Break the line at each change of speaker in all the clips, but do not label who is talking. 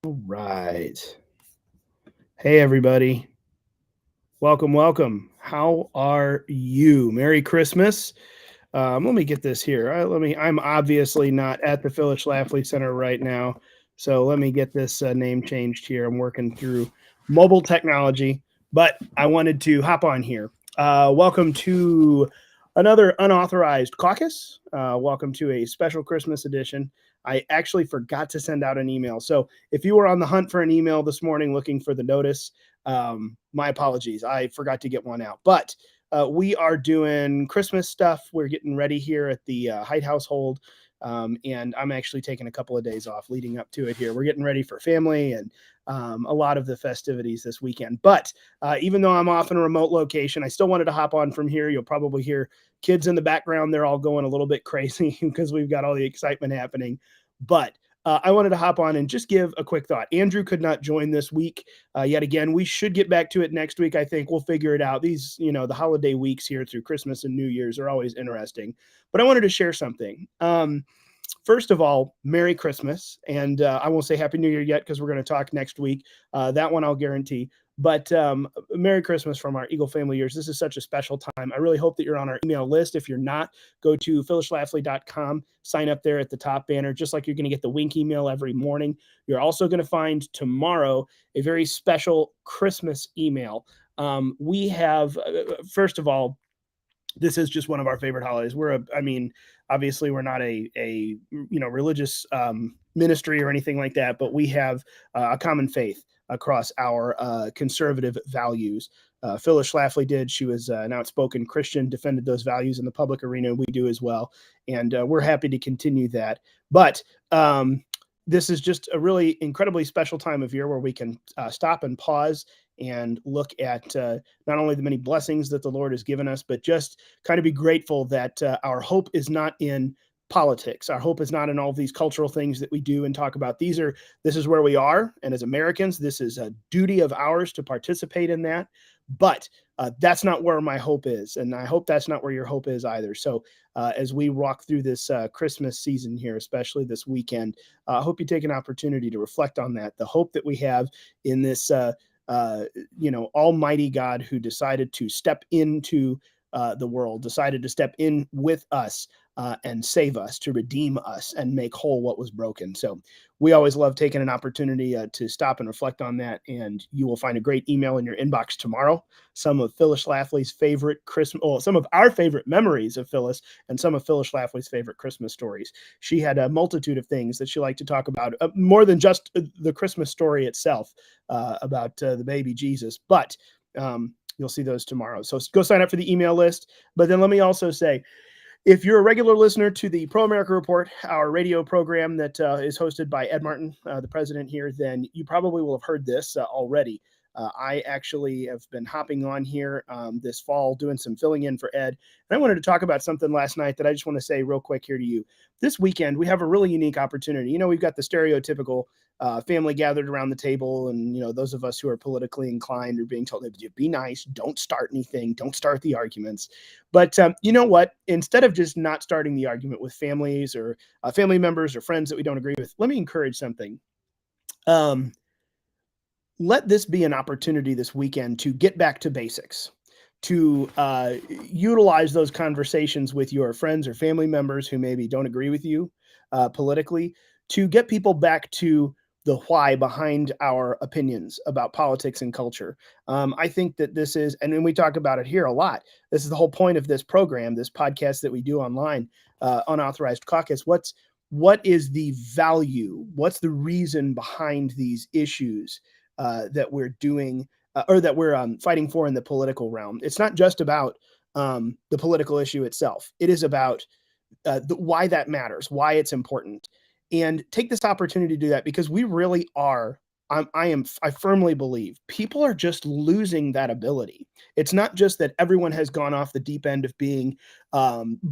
All right. Hey, everybody. Welcome, welcome. How are you? Merry Christmas. Let me get this here. I'm obviously not at the Phyllis Schlafly Center right now. So let me get this name changed here. I'm working through mobile technology, but I wanted to hop on here. Welcome to another Unauthorized Caucus. Welcome to a special Christmas edition. I actually forgot to send out an email. So if you were on the hunt for an email this morning looking for the notice, my apologies. I forgot to get one out. But we are doing Christmas stuff. We're getting ready here at the Height household. And I'm actually taking a couple of days off leading up to it here. We're getting ready for family and a lot of the festivities this weekend. But even though I'm off in a remote location, I still wanted to hop on from here. You'll probably hear kids in the background. They're all going a little bit crazy because we've got all the excitement happening. But I wanted to hop on and just give a quick thought. Andrew could not join this week yet again. We should get back to it next week. I think we'll figure it out. These, the holiday weeks here through Christmas and New Year's are always interesting. But I wanted to share something. First of all, Merry Christmas. And I won't say Happy New Year yet because we're going to talk next week. That one I'll guarantee. But Merry Christmas from our Eagle family years. This is such a special time. I really hope that you're on our email list. If you're not, go to phyllisschlafly.com, sign up there at the top banner, just like you're going to get the Wink email every morning. You're also going to find tomorrow a very special Christmas email. We have, first of all, this is just one of our favorite holidays. Obviously we're not a religious ministry or anything like that, but we have a common faith across our conservative values. Phyllis Schlafly did. She was an outspoken Christian, defended those values in the public arena. We do as well, and we're happy to continue that. But this is just a really incredibly special time of year where we can stop and pause and look at not only the many blessings that the Lord has given us, but just kind of be grateful that our hope is not in politics. Our hope is not in all these cultural things that we do and talk about. This is where we are. And as Americans, this is a duty of ours to participate in that. But that's not where my hope is. And I hope that's not where your hope is either. So as we walk through this Christmas season here, especially this weekend, I hope you take an opportunity to reflect on that. The hope that we have in this Almighty God who decided to step into the world, decided to step in with us and save us, to redeem us and make whole what was broken. So we always love taking an opportunity to stop and reflect on that. And you will find a great email in your inbox tomorrow. Some of Phyllis Schlafly's favorite Christmas, some of our favorite memories of Phyllis, and some of Phyllis Schlafly's favorite Christmas stories. She had a multitude of things that she liked to talk about, more than just the Christmas story itself, about the baby Jesus. But you'll see those tomorrow. So go sign up for the email list. But then let me also say, if you're a regular listener to the Pro America Report, our radio program that is hosted by Ed Martin, the president here, then you probably will have heard this already. I actually have been hopping on here this fall, doing some filling in for Ed. And I wanted to talk about something last night that I just want to say real quick here to you. This weekend, we have a really unique opportunity. We've got the stereotypical family gathered around the table. And, those of us who are politically inclined are being told, be nice, don't start anything, don't start the arguments. But you know what? Instead of just not starting the argument with families or family members or friends that we don't agree with, let me encourage something. Let this be an opportunity this weekend to get back to basics, to utilize those conversations with your friends or family members who maybe don't agree with you politically, to get people back to the why behind our opinions about politics and culture. I think that this is, and when we talk about it here a lot, this is the whole point of this program, this podcast that we do online, Unauthorized Caucus. What is the value? What's the reason behind these issues that we're doing or that we're fighting for in the political realm? It's not just about the political issue itself. It is about why that matters, why it's important. And take this opportunity to do that, because we really are. I firmly believe people are just losing that ability. It's not just that everyone has gone off the deep end of being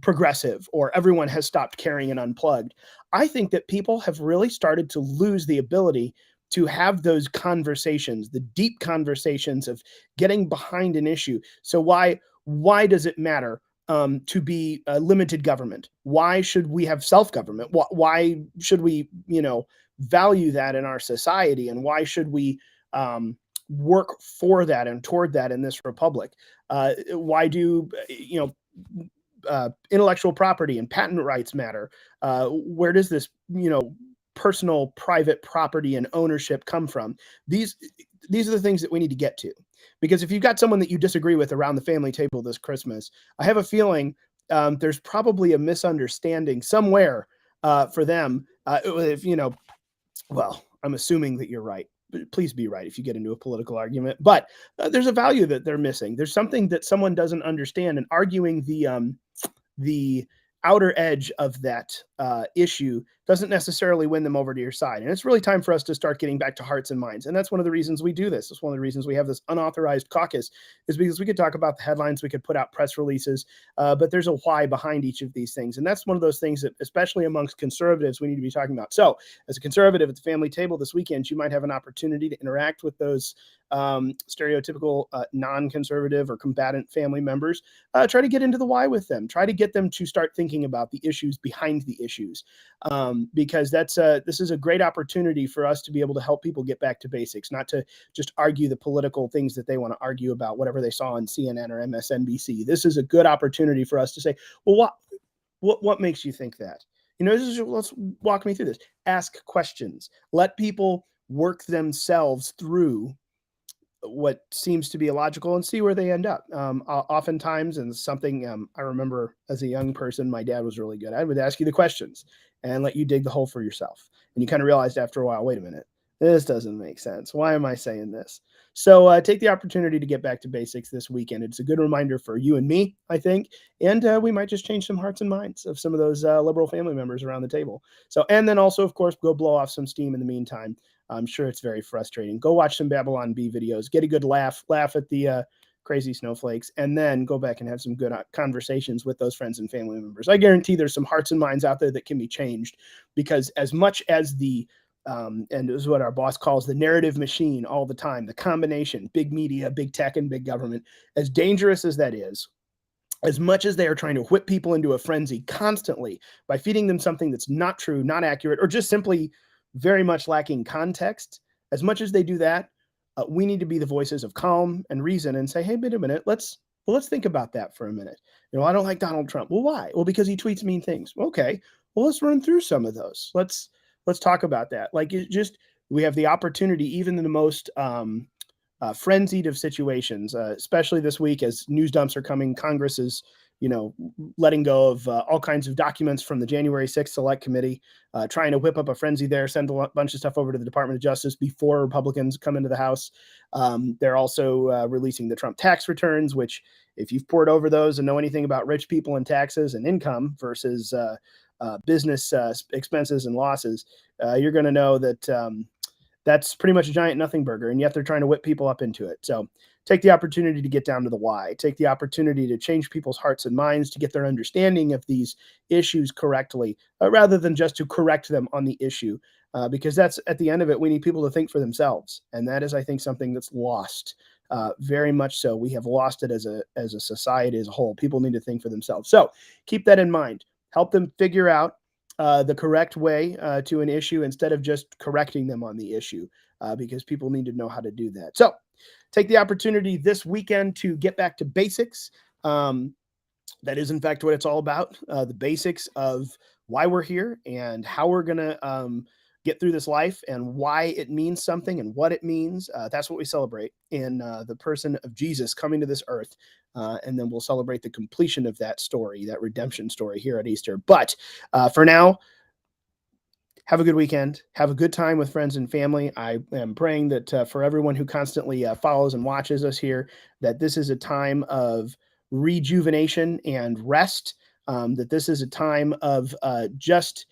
progressive, or everyone has stopped caring and unplugged. I think that people have really started to lose the ability to have those conversations, the deep conversations of getting behind an issue. So why does it matter to be limited government? Why should we have self-government? Why should we, value that in our society? And why should we work for that and toward that in this republic? Why do, intellectual property and patent rights matter? Where does this, personal private property and ownership come from? These these are the things that we need to get to, because if you've got someone that you disagree with around the family table this Christmas, I have a feeling there's probably a misunderstanding somewhere for them. If well, I'm assuming that you're right. Please be right if you get into a political argument, but there's a value that they're missing. There's something that someone doesn't understand, and arguing the outer edge of that issue doesn't necessarily win them over to your side. And it's really time for us to start getting back to hearts and minds. And that's one of the reasons we do this. It's one of the reasons we have this unauthorized caucus, is because we could talk about the headlines, we could put out press releases, but there's a why behind each of these things. And that's one of those things that, especially amongst conservatives, we need to be talking about. So as a conservative at the family table this weekend, you might have an opportunity to interact with those stereotypical non-conservative or combatant family members. Try to get into the why with them. Try to get them to start thinking about the issues behind the issues, because this is a great opportunity for us to be able to help people get back to basics, not to just argue the political things that they want to argue about, whatever they saw on CNN or MSNBC. This is a good opportunity for us to say, well, what makes you think that? Let's walk me through this. Ask questions. Let people work themselves through what seems to be illogical and see where they end up. Oftentimes, and something I remember as a young person, my dad was really good. I would ask you the questions and let you dig the hole for yourself. And you kind of realized after a while, wait a minute, this doesn't make sense. Why am I saying this? So take the opportunity to get back to basics this weekend. It's a good reminder for you and me, I think. And we might just change some hearts and minds of some of those liberal family members around the table. So, and then also, of course, go blow off some steam in the meantime. I'm sure it's very frustrating. Go watch some Babylon Bee videos, get a good laugh at the crazy snowflakes, and then go back and have some good conversations with those friends and family members. I guarantee there's some hearts and minds out there that can be changed, because as much as and this is what our boss calls the narrative machine all the time, the combination, big media, big tech, and big government, as dangerous as that is, as much as they are trying to whip people into a frenzy constantly by feeding them something that's not true, not accurate, or just simply very much lacking context, as much as they do that, we need to be the voices of calm and reason and say, hey, wait a minute, let's think about that for a minute. I don't like Donald Trump. Well, why? Well, because he tweets mean things. Okay, well, let's run through some of those. Let's talk about that. We have the opportunity, even in the most frenzied of situations, especially this week as news dumps are coming. Congress is letting go of all kinds of documents from the January 6th Select Committee, trying to whip up a frenzy there, send a bunch of stuff over to the Department of Justice before Republicans come into the House. They're also releasing the Trump tax returns, which, if you've poured over those and know anything about rich people and taxes and income versus business expenses and losses, you're going to know that that's pretty much a giant nothing burger, and yet they're trying to whip people up into it. So take the opportunity to get down to the why. Take the opportunity to change people's hearts and minds, to get their understanding of these issues correctly, rather than just to correct them on the issue, because that's, at the end of it, we need people to think for themselves. And that is, I think, something that's lost, very much so. We have lost it as a society as a whole. People need to think for themselves. So keep that in mind. Help them figure out the correct way to an issue, instead of just correcting them on the issue, because people need to know how to do that. So take the opportunity this weekend to get back to basics. That is, in fact, what it's all about, the basics of why we're here and how we're going to get through this life, and why it means something and what it means. That's what we celebrate in the person of Jesus coming to this earth. And then we'll celebrate the completion of that story, that redemption story, here at Easter. But for now, have a good weekend. Have a good time with friends and family. I am praying that for everyone who constantly follows and watches us here, that this is a time of rejuvenation and rest, that this is a time of just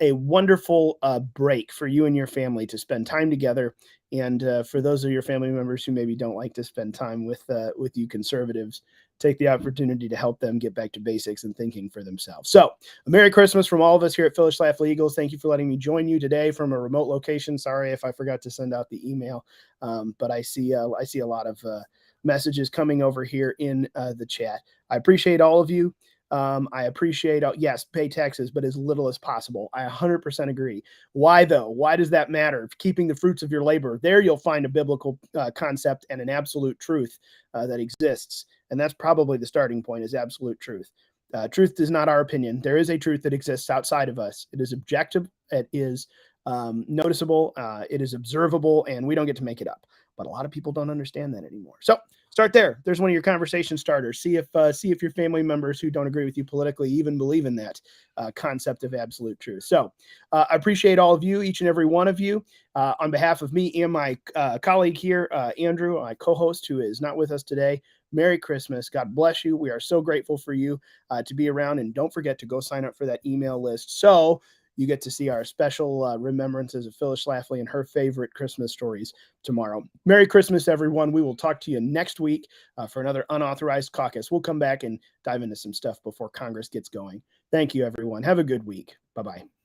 a wonderful break for you and your family to spend time together. And for those of your family members who maybe don't like to spend time with you conservatives, take the opportunity to help them get back to basics and thinking for themselves. So a Merry Christmas from all of us here at Phyllis Schlafly Eagles. Thank you for letting me join you today from a remote location. Sorry if I forgot to send out the email, but I see a lot of messages coming over here in the chat. I appreciate all of you. I appreciate, yes, pay taxes, but as little as possible. I 100% agree. Why, though? Why does that matter? Keeping the fruits of your labor. There you'll find a biblical concept and an absolute truth that exists. And that's probably the starting point, is absolute truth. Truth is not our opinion. There is a truth that exists outside of us. It is objective. It is noticeable. It is observable, and we don't get to make it up. But a lot of people don't understand that anymore. So start there. There's one of your conversation starters. See if your family members who don't agree with you politically even believe in that concept of absolute truth. So I appreciate all of you, each and every one of you. On behalf of me and my colleague here, Andrew, my co-host, who is not with us today, Merry Christmas. God bless you. We are so grateful for you to be around. And don't forget to go sign up for that email list so you get to see our special remembrances of Phyllis Schlafly and her favorite Christmas stories tomorrow. Merry Christmas, everyone. We will talk to you next week for another Unauthorized Caucus. We'll come back and dive into some stuff before Congress gets going. Thank you, everyone. Have a good week. Bye-bye.